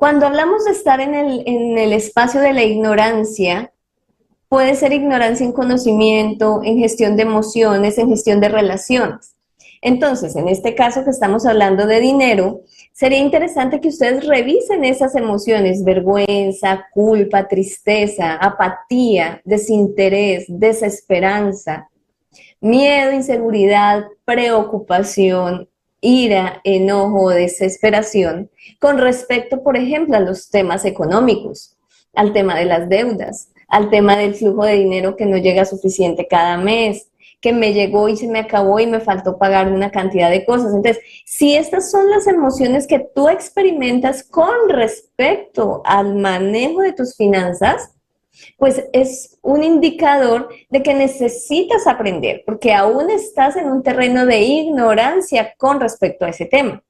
Cuando hablamos de estar en el espacio de la ignorancia, puede ser ignorancia en conocimiento, en gestión de emociones, en gestión de relaciones. Entonces, en este caso que estamos hablando de dinero, sería interesante que ustedes revisen esas emociones: vergüenza, culpa, tristeza, apatía, desinterés, desesperanza, miedo, inseguridad, preocupación, ira, enojo, desesperación, con respecto, por ejemplo, a los temas económicos, al tema de las deudas, al tema del flujo de dinero que no llega suficiente cada mes, que me llegó y se me acabó y me faltó pagar una cantidad de cosas. Entonces, si estas son las emociones que tú experimentas con respecto al manejo de tus finanzas, pues es un indicador de que necesitas aprender, porque aún estás en un terreno de ignorancia con respecto a ese tema.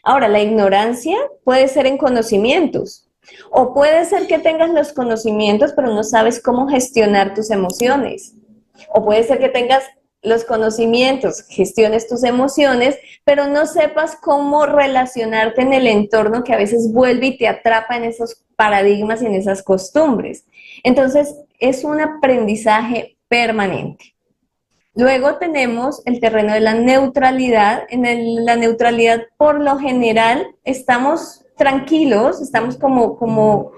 Ahora, la ignorancia puede ser en conocimientos, o puede ser que tengas los conocimientos, pero no sabes cómo gestionar tus emociones. O puede ser que tengas los conocimientos, gestiones tus emociones, pero no sepas cómo relacionarte en el entorno que a veces vuelve y te atrapa en esos paradigmas y en esas costumbres. Entonces, es un aprendizaje permanente. Luego tenemos el terreno de la neutralidad. La neutralidad, por lo general, estamos tranquilos, estamos como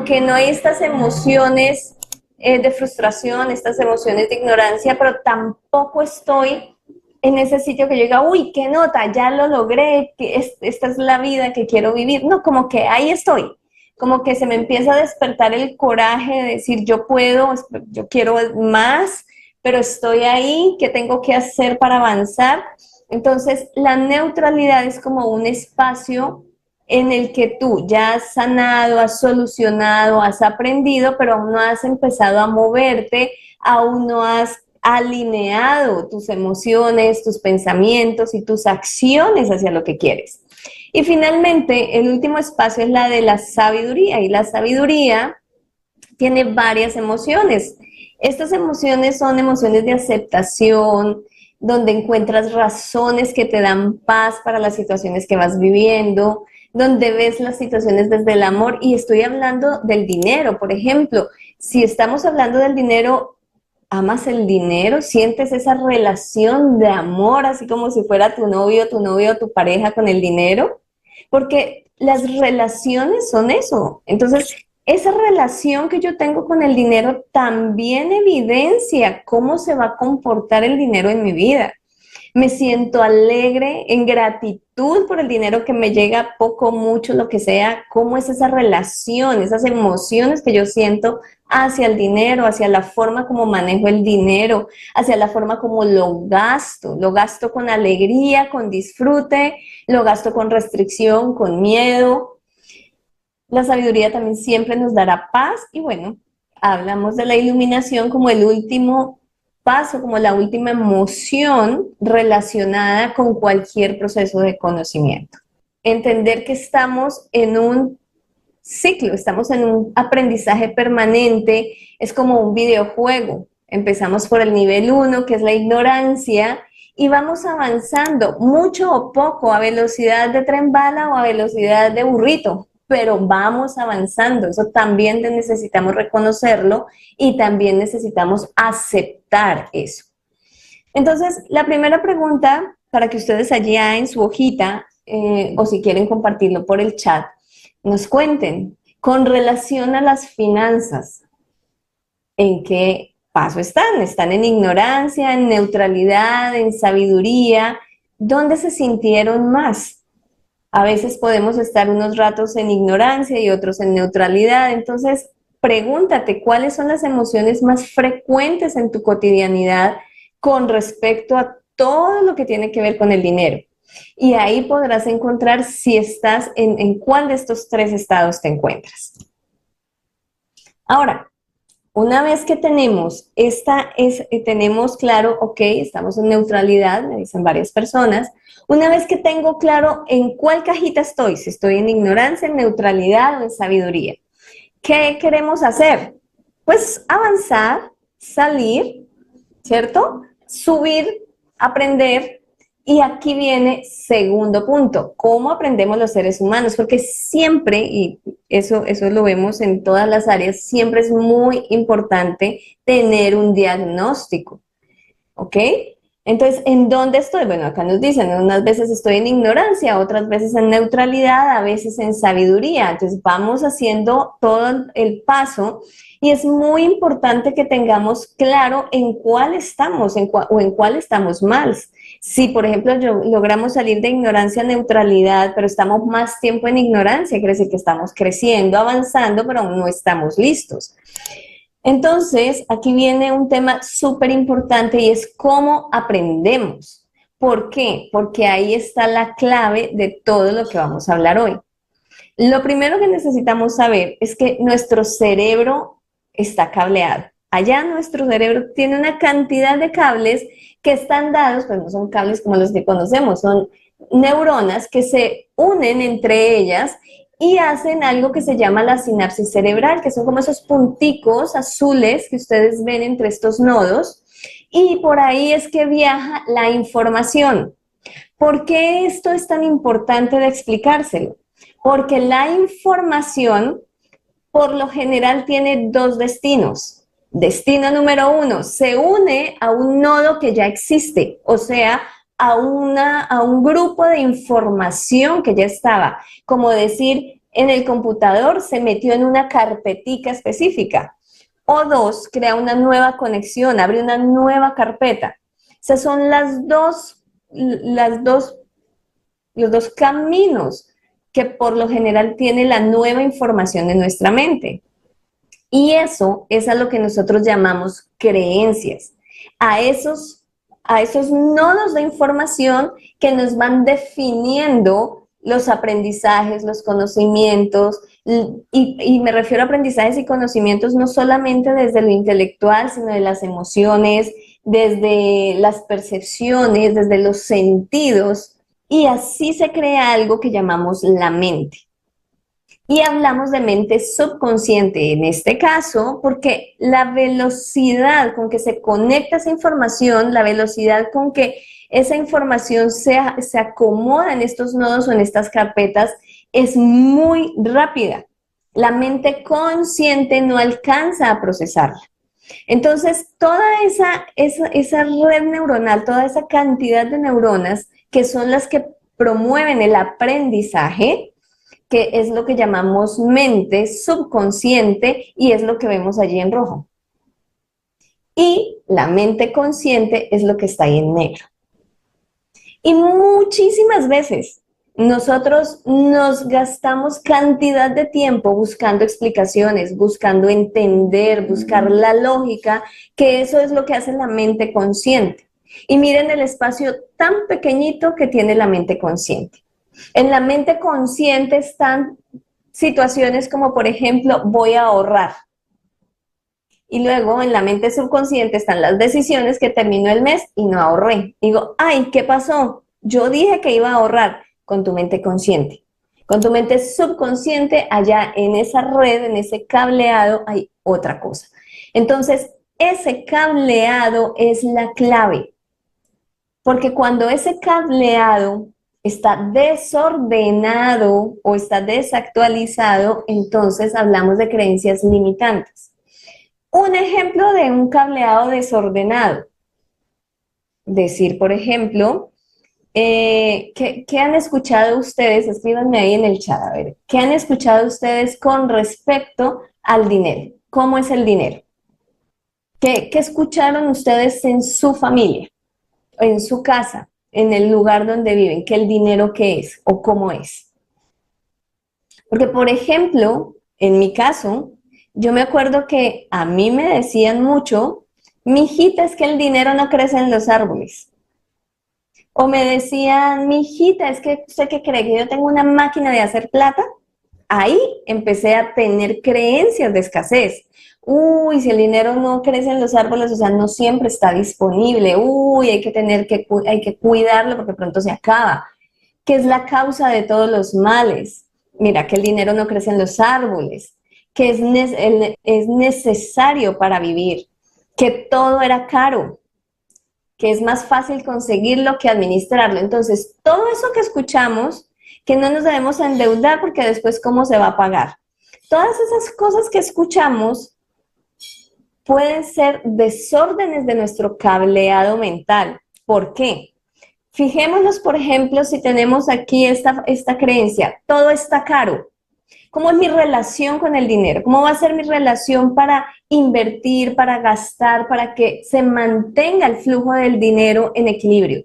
que no hay estas emociones de frustración, estas emociones de ignorancia, pero tampoco estoy en ese sitio que yo diga, uy, qué nota, ya lo logré, esta es la vida que quiero vivir. No, como que ahí estoy, como que se me empieza a despertar el coraje de decir, yo puedo, yo quiero más, pero estoy ahí, ¿qué tengo que hacer para avanzar? Entonces, la neutralidad es como un espacio en el que tú ya has sanado, has solucionado, has aprendido, pero aún no has empezado a moverte, aún no has alineado tus emociones, tus pensamientos y tus acciones hacia lo que quieres. Y finalmente, el último espacio es la de la sabiduría, y la sabiduría tiene varias emociones. Estas emociones son emociones de aceptación, donde encuentras razones que te dan paz para las situaciones que vas viviendo, donde ves las situaciones desde el amor. Y estoy hablando del dinero, por ejemplo. Si estamos hablando del dinero, ¿amas el dinero? ¿Sientes esa relación de amor, así como si fuera tu novio, tu pareja con el dinero? Porque las relaciones son eso. Entonces, esa relación que yo tengo con el dinero también evidencia cómo se va a comportar el dinero en mi vida. Me siento alegre, en gratitud por el dinero que me llega, poco, mucho, lo que sea. ¿Cómo es esa relación, esas emociones que yo siento hacia el dinero, hacia la forma como manejo el dinero, hacia la forma como lo gasto? Lo gasto con alegría, con disfrute, lo gasto con restricción, con miedo. La sabiduría también siempre nos dará paz y bueno, hablamos de la iluminación como el último paso, como la última emoción relacionada con cualquier proceso de conocimiento. Entender que estamos en un ciclo, estamos en un aprendizaje permanente, es como un videojuego. Empezamos por el nivel 1, que es la ignorancia, y vamos avanzando mucho o poco, a velocidad de tren bala o a velocidad de burrito, pero vamos avanzando. Eso también necesitamos reconocerlo y también necesitamos aceptar eso. Entonces, la primera pregunta para que ustedes allá en su hojita, o si quieren compartirlo por el chat, nos cuenten con relación a las finanzas, ¿en qué paso están? ¿Están en ignorancia, en neutralidad, en sabiduría? ¿Dónde se sintieron más? A veces podemos estar unos ratos en ignorancia y otros en neutralidad. Entonces, pregúntate cuáles son las emociones más frecuentes en tu cotidianidad con respecto a todo lo que tiene que ver con el dinero. Y ahí podrás encontrar si estás en cuál de estos tres estados te encuentras. Ahora, una vez que tenemos claro, ok, estamos en neutralidad, me dicen varias personas. Una vez que tengo claro en cuál cajita estoy, si estoy en ignorancia, en neutralidad o en sabiduría, ¿qué queremos hacer? Pues avanzar, salir, ¿cierto? Subir, aprender, Y aquí viene segundo punto, ¿cómo aprendemos los seres humanos? Porque siempre, y eso lo vemos en todas las áreas, siempre es muy importante tener un diagnóstico. ¿Ok? Entonces, ¿en dónde estoy? Bueno, acá nos dicen, unas veces estoy en ignorancia, otras veces en neutralidad, a veces en sabiduría. Entonces, vamos haciendo todo el paso y es muy importante que tengamos claro en cuál estamos o en cuál estamos mal. Si, por ejemplo, logramos salir de ignorancia a neutralidad, pero estamos más tiempo en ignorancia, quiere decir que estamos creciendo, avanzando, pero aún no estamos listos. Entonces, aquí viene un tema súper importante y es cómo aprendemos. ¿Por qué? Porque ahí está la clave de todo lo que vamos a hablar hoy. Lo primero que necesitamos saber es que nuestro cerebro está cableado. Allá nuestro cerebro tiene una cantidad de cables que están dados, pues no son cables como los que conocemos, son neuronas que se unen entre ellas y hacen algo que se llama la sinapsis cerebral, que son como esos punticos azules que ustedes ven entre estos nodos, y por ahí es que viaja la información. ¿Por qué esto es tan importante de explicárselo? Porque la información, por lo general, tiene dos destinos. Destino número uno, se une a un nodo que ya existe, o sea, a un grupo de información que ya estaba. Como decir, en el computador se metió en una carpetica específica. O dos, crea una nueva conexión, abre una nueva carpeta. Esas son los dos caminos que por lo general tiene la nueva información en nuestra mente. Y eso es a lo que nosotros llamamos creencias, a esos, a esos nodos de información que nos van definiendo los aprendizajes, los conocimientos, y me refiero a aprendizajes y conocimientos no solamente desde lo intelectual, sino de las emociones, desde las percepciones, desde los sentidos, y así se crea algo que llamamos la mente. Y hablamos de mente subconsciente en este caso, porque la velocidad con que se conecta esa información, la velocidad con que esa información se acomoda en estos nodos o en estas carpetas es muy rápida. La mente consciente no alcanza a procesarla. Entonces, toda esa red neuronal, toda esa cantidad de neuronas que son las que promueven el aprendizaje, que es lo que llamamos mente subconsciente y es lo que vemos allí en rojo. Y la mente consciente es lo que está ahí en negro. Y muchísimas veces nosotros nos gastamos cantidad de tiempo buscando explicaciones, buscando entender, buscar la lógica, que eso es lo que hace la mente consciente. Y miren el espacio tan pequeñito que tiene la mente consciente. En la mente consciente están situaciones como, por ejemplo, voy a ahorrar. Y luego en la mente subconsciente están las decisiones que terminó el mes y no ahorré. Digo, ay, ¿qué pasó? Yo dije que iba a ahorrar con tu mente consciente. Con tu mente subconsciente, allá en esa red, en ese cableado, hay otra cosa. Entonces, ese cableado es la clave. Porque cuando ese cableado está desordenado o está desactualizado, entonces hablamos de creencias limitantes. Un ejemplo de un cableado desordenado. Decir, por ejemplo, ¿qué han escuchado ustedes? Escríbanme ahí en el chat, a ver, ¿qué han escuchado ustedes con respecto al dinero? ¿Cómo es el dinero? ¿Qué escucharon ustedes en su familia, en su casa, en el lugar donde viven? ¿Qué el dinero qué es o cómo es? Porque, por ejemplo, en mi caso, yo me acuerdo que a mí me decían mucho, mijita, es que el dinero no crece en los árboles. O me decían, mijita, es que usted qué cree que yo tengo una máquina de hacer plata. Ahí empecé a tener creencias de escasez. Uy, si el dinero no crece en los árboles, o sea, no siempre está disponible. Uy, hay que cuidarlo porque pronto se acaba. ¿Qué es la causa de todos los males? Mira, que el dinero no crece en los árboles, que es necesario para vivir, que todo era caro. que es más fácil conseguirlo que administrarlo. Entonces, todo eso que escuchamos, que no nos debemos endeudar porque después ¿cómo se va a pagar? Todas esas cosas que escuchamos pueden ser desórdenes de nuestro cableado mental. ¿Por qué? Fijémonos, por ejemplo, si tenemos aquí esta creencia, todo está caro. ¿Cómo es mi relación con el dinero? ¿Cómo va a ser mi relación para invertir, para gastar, para que se mantenga el flujo del dinero en equilibrio?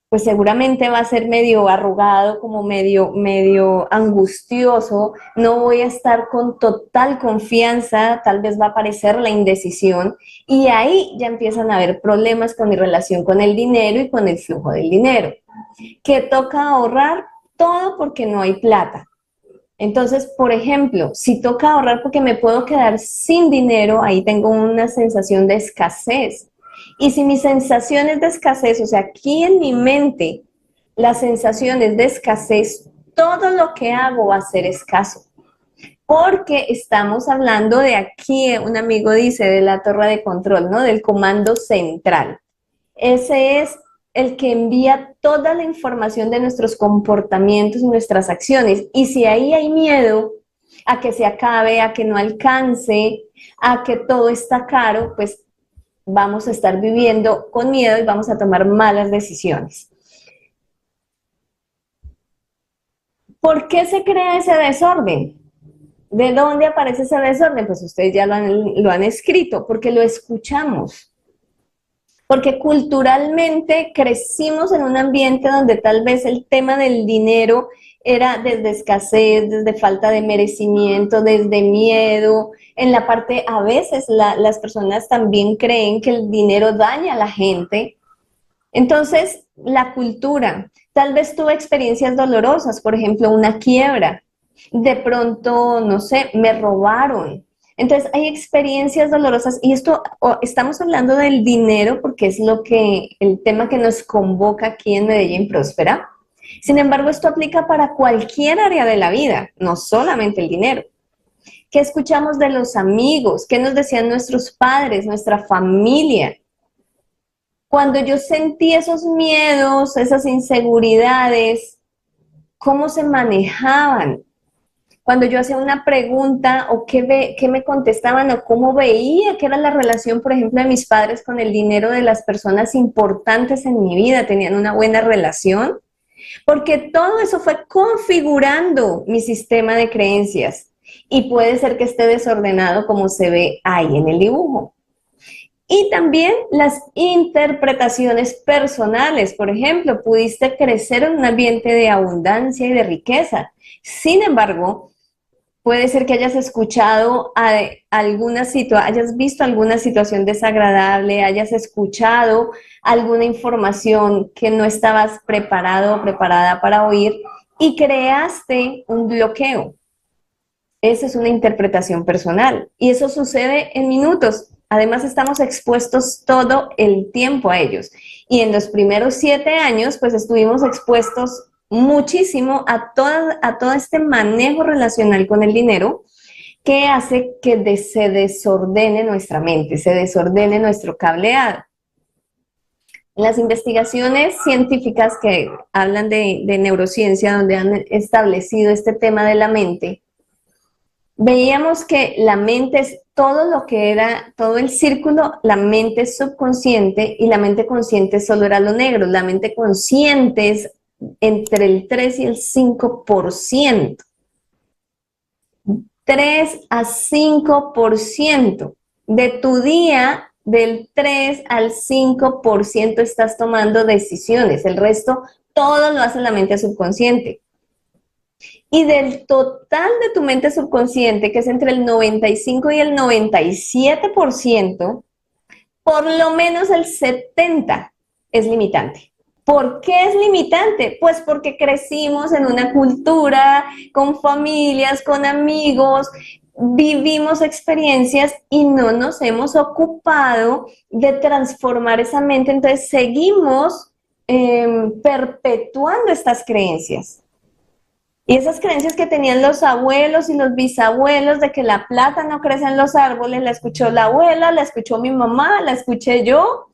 Pues seguramente va a ser medio arrugado, como medio angustioso. No voy a estar con total confianza, tal vez va a aparecer la indecisión y ahí ya empiezan a haber problemas con mi relación con el dinero y con el flujo del dinero. Que toca ahorrar todo porque no hay plata. Entonces, por ejemplo, si toca ahorrar porque me puedo quedar sin dinero, ahí tengo una sensación de escasez. Y si mi sensación es de escasez, o sea, aquí en mi mente, la sensación es de escasez, todo lo que hago va a ser escaso. Porque estamos hablando de aquí, un amigo dice, de la torre de control, ¿no? Del comando central. Ese es el que envía toda la información de nuestros comportamientos y nuestras acciones. Y si ahí hay miedo a que se acabe, a que no alcance, a que todo está caro, pues vamos a estar viviendo con miedo y vamos a tomar malas decisiones. ¿Por qué se crea ese desorden? ¿De dónde aparece ese desorden? Pues ustedes ya lo han escrito, porque lo escuchamos. Porque culturalmente crecimos en un ambiente donde tal vez el tema del dinero era desde escasez, desde falta de merecimiento, desde miedo. En la parte, a veces las personas también creen que el dinero daña a la gente. Entonces, la cultura, tal vez tuve experiencias dolorosas, por ejemplo, una quiebra. De pronto, no sé, me robaron. Entonces, hay experiencias dolorosas y esto, estamos hablando del dinero porque es el tema que nos convoca aquí en Medellín Próspera. Sin embargo, esto aplica para cualquier área de la vida, no solamente el dinero. ¿Qué escuchamos de los amigos? ¿Qué nos decían nuestros padres, nuestra familia? Cuando yo sentí esos miedos, esas inseguridades, ¿cómo se manejaban? Cuando yo hacía una pregunta o qué me contestaban o cómo veía que era la relación, por ejemplo, de mis padres con el dinero de las personas importantes en mi vida, tenían una buena relación, porque todo eso fue configurando mi sistema de creencias y puede ser que esté desordenado como se ve ahí en el dibujo. Y también las interpretaciones personales. Por ejemplo, pudiste crecer en un ambiente de abundancia y de riqueza. Sin embargo, puede ser que hayas escuchado hayas visto alguna situación desagradable, hayas escuchado alguna información que no estabas preparado o preparada para oír y creaste un bloqueo. Esa es una interpretación personal y eso sucede en minutos. Además, estamos expuestos todo el tiempo a ellos. Y en los primeros 7 años, pues estuvimos expuestos muchísimo a todo este manejo relacional con el dinero que hace que se desordene nuestra mente, se desordene nuestro cableado. Las investigaciones científicas que hablan de neurociencia, donde han establecido este tema de la mente, veíamos que la mente es todo lo que era, todo el círculo, la mente subconsciente y la mente consciente solo era lo negro. La mente consciente es entre el 3 y el 5%. 3 a 5% de tu día, del 3 al 5% estás tomando decisiones. El resto, todo lo hace la mente subconsciente. Y del total de tu mente subconsciente, que es entre el 95 y el 97%, por lo menos el 70% es limitante. ¿Por qué es limitante? Pues porque crecimos en una cultura, con familias, con amigos, vivimos experiencias y no nos hemos ocupado de transformar esa mente, entonces seguimos perpetuando estas creencias. Y esas creencias que tenían los abuelos y los bisabuelos de que la plata no crece en los árboles, la escuchó la abuela, la escuchó mi mamá, la escuché yo.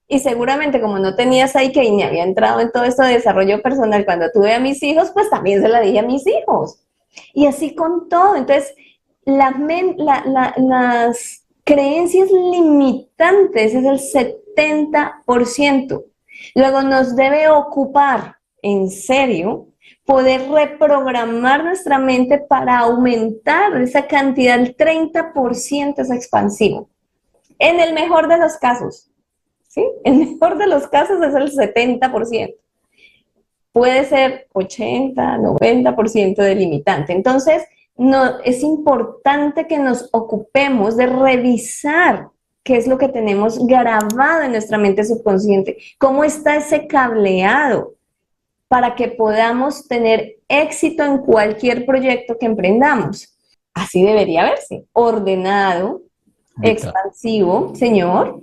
Y seguramente como no tenías ahí que ni había entrado en todo esto de desarrollo personal cuando tuve a mis hijos, pues también se la dije a mis hijos. Y así con todo. Entonces, las creencias limitantes es el 70%. Luego nos debe ocupar, en serio, poder reprogramar nuestra mente para aumentar esa cantidad, el 30% es expansivo. En el mejor de los casos, ¿sí? El mejor de los casos es el 70%. Puede ser 80, 90% de limitante. Entonces, no, es importante que nos ocupemos de revisar qué es lo que tenemos grabado en nuestra mente subconsciente, cómo está ese cableado para que podamos tener éxito en cualquier proyecto que emprendamos. Así debería verse, ordenado, Dita. expansivo, señor.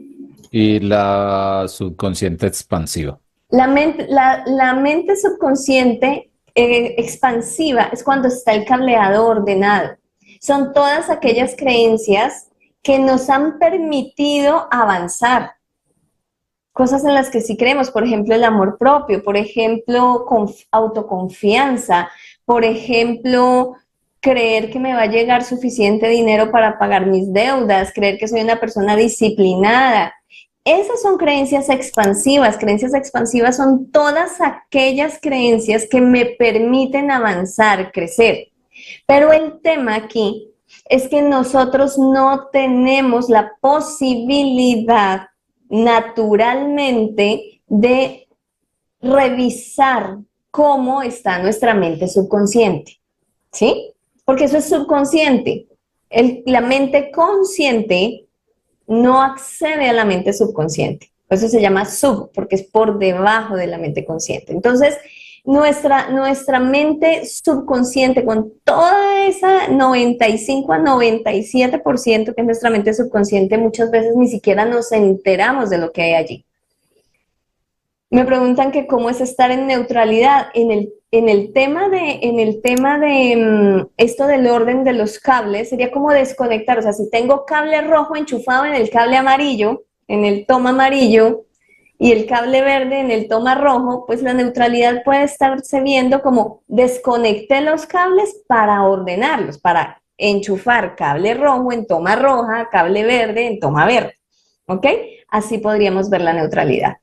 Y la subconsciente expansiva. La mente subconsciente expansiva es cuando está el cableado ordenado. Son todas aquellas creencias que nos han permitido avanzar. Cosas en las que sí creemos, por ejemplo, el amor propio, por ejemplo, autoconfianza, por ejemplo, creer que me va a llegar suficiente dinero para pagar mis deudas, creer que soy una persona disciplinada. Esas son creencias expansivas. Creencias expansivas son todas aquellas creencias que me permiten avanzar, crecer. Pero el tema aquí es que nosotros no tenemos la posibilidad naturalmente de revisar cómo está nuestra mente subconsciente, ¿sí? Porque eso es subconsciente. La mente consciente no accede a la mente subconsciente. Por eso se llama sub, porque es por debajo de la mente consciente. Entonces, nuestra mente subconsciente, con toda esa 95 a 97% que es nuestra mente subconsciente, muchas veces ni siquiera nos enteramos de lo que hay allí. Me preguntan que cómo es estar en neutralidad. En el tema de esto del orden de los cables, sería como desconectar. O sea, si tengo cable rojo enchufado en el cable amarillo, en el toma amarillo, y el cable verde en el toma rojo, pues la neutralidad puede estarse viendo como desconecté los cables para ordenarlos, para enchufar cable rojo en toma roja, cable verde en toma verde. ¿Ok? Así podríamos ver la neutralidad.